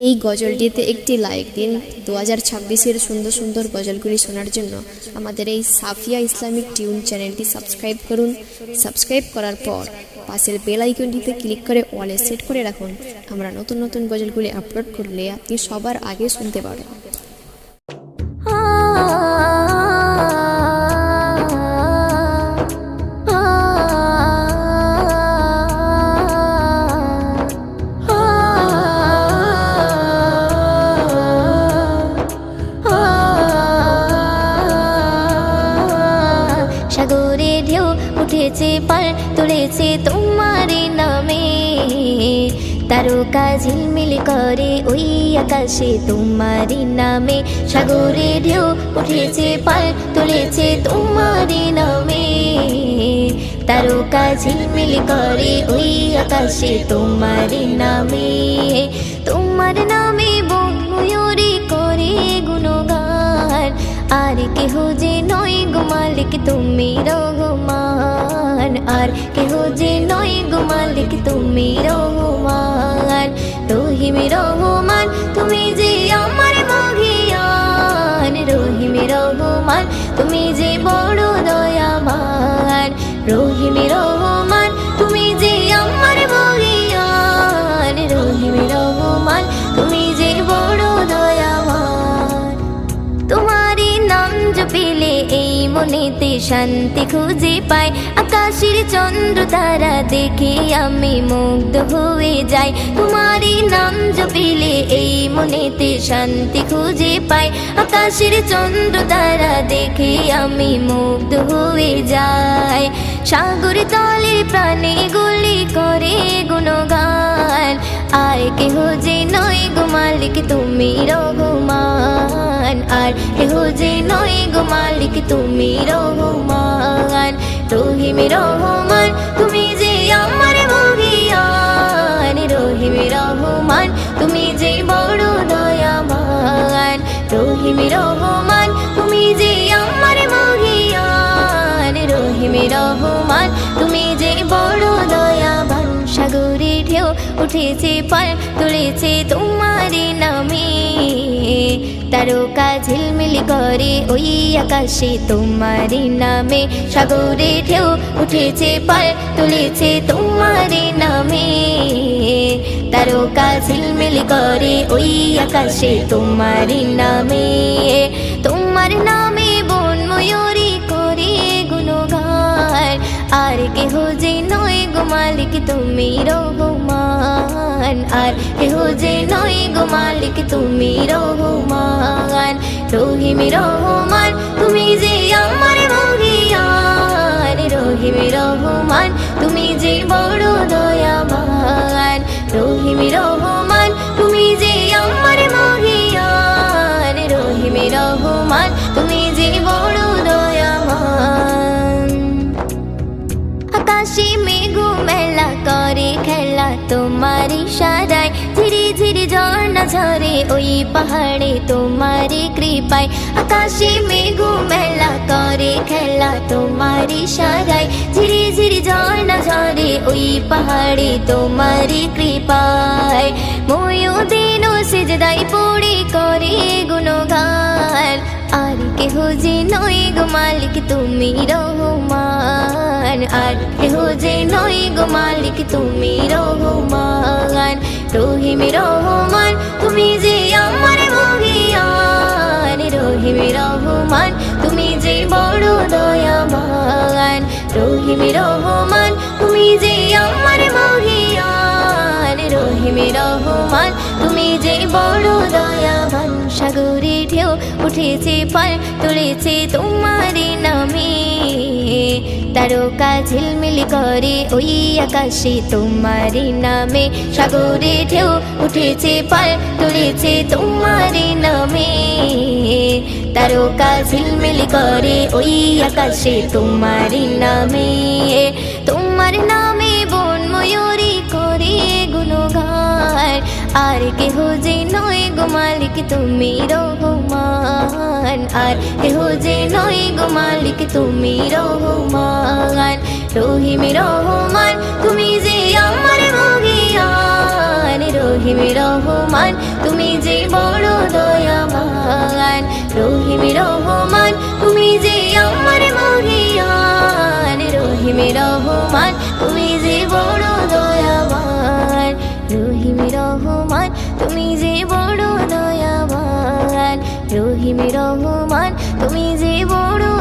এই গজলটিতে একটি লাইক দিন। 2026-এর সুন্দর সুন্দর গজলগুলি শোনার জন্য আমাদের এই সাফিয়া ইসলামিক টিউন চ্যানেলটি সাবস্ক্রাইব করুন। সাবস্ক্রাইব করার পর পাশের বেল আইকনটিতে ক্লিক করে অলে সেট করে রাখুন। আমরা নতুন নতুন গজলগুলি আপলোড করলে আপনি সবার আগে শুনতে পারেন। সাগরে ঢেউ উঠেছে পার তুলেছে তোমার নামে, তারকা ঝিলমিল করে ওই আকাশে তোমার নামে। সাগরে ঢেউ উঠেছে পার তুলেছে তোমার নামে, তারকা ঝিলমিল করে ওই আকাশে তোমার নামে। তোমার নামে বন ময়ূরী করে গুণগান, আর কেহ যে নয় গো মালিক তুমি রহমান, আর কেহ যে নয় গো মালিক তুমি রহমান। রহিম রহমান তুমি যে আমার মহিয়ান, রহিম রহমান তুমি যে বড় দয়াবান। রহিম রহমান তুমি যে আমার মহিয়ান, রহিম রহমান তুমি যে বড় দয়াবান। তোমারই নাম জপিলে এই মনেতে শান্তি খুঁজে পাই, আকাশের চন্দ্র তারা দেখে আমি মুগ্ধ হয়ে যাই। তোমারই নাম জপিলে এই মনেতে শান্তি খুঁজে পাই, আকাশের চন্দ্র তারা দেখে আমি মুগ্ধ হয়ে যাই। সাগর তলে প্রাণে গুলি করে গুণগান, আর কেহ যে নয় গো মালিক তুমি রহমান, আর কেহ যে নয় গো মালিক তুমি রহমান। রহিম রহমান তুমি যে আমার মহিয়ান, রহিম রহমান তুমি যে বড় দয়াবান। রহিম রহমান তুমি যে আমার মহিয়ান, রহিম রহমান তুমি যে বড় দয়াবান। সাগরে ঢেউ উঠেছে পার তুলেছে তোমার নামে, তারকা ঝিলমিল করে ওই আকাশে তোমার নামে। সাগরে ঢেউ উঠেছে পার তুলেছে তোমার নামে, তারকা ঝিলমিল করে ওই আকাশে তোমার নামে। তোমার নামে বন ময়ূরী করে গুণগান, আর কেহ যে নয় গো মালিক তুমি রহমান, আর কেহ যে নয় গো মালিক তুমি রহমান। রহিম রহমান তুমি যে আমার মহিয়ান, রহিম রহমান তুমি যে বড় দয়াবান। রহিম রহমান তুমি যে আমার মহিয়ান, রহিম রহমান তুমি যে বড় দয়াবান। আকাশে মেঘ মেলা করে খেলা তোমার ইশারায়, ধীরে ধীরে ঝর্ণা ঝরে ওই পাহাড়ে তোমার কৃপায়। আকাশে মেঘ মেলা করে খেলা তোমার ইশারায়, ধীরে ধীরে ঝর্ণা ঝরে ওই পাহাড়ে তোমার কৃপায়। ময়ূদিন সিজদায় পড়ে করে গুণগান, আর কেহ যে নয় গো মালিক তুমি রহমান, আর কেহ যে নয় গো মালিক তুমি রহমান। রহিম রহমান তুমি যে আমার মহিয়ান, রহিম রহমান তুমি যে বড় দয়াবান। রহিম রহমান তুমি যে আমার মহিয়ান, রহিম রহমান তুমি যে বড় দয়াবান। সাগরে ঢেউ উঠেছে পার তুলেছে তোমার নামে, তারকা ঝিলমিল করে ওই আকাশে তোমার নামে। সাগরে ঢেউ উঠেছে পার তুলেছে তোমার নামে, তারকা ঝিলমিল করে ওই আকাশে তোমার নামে। তোমার নামে বন ময়ূরী করে গুণগান, আর কেহ যে নয় গো মালিক তুমি রহমান, আর কেহ যে নয় গো মালিক তুমি রহমান। রহিম রহমান তুমি যে আমার মহিয়ান, রহিম রহমান তুমি তুমি যে বড় দয়াবান, রহিম রহমান তুমি যে বড়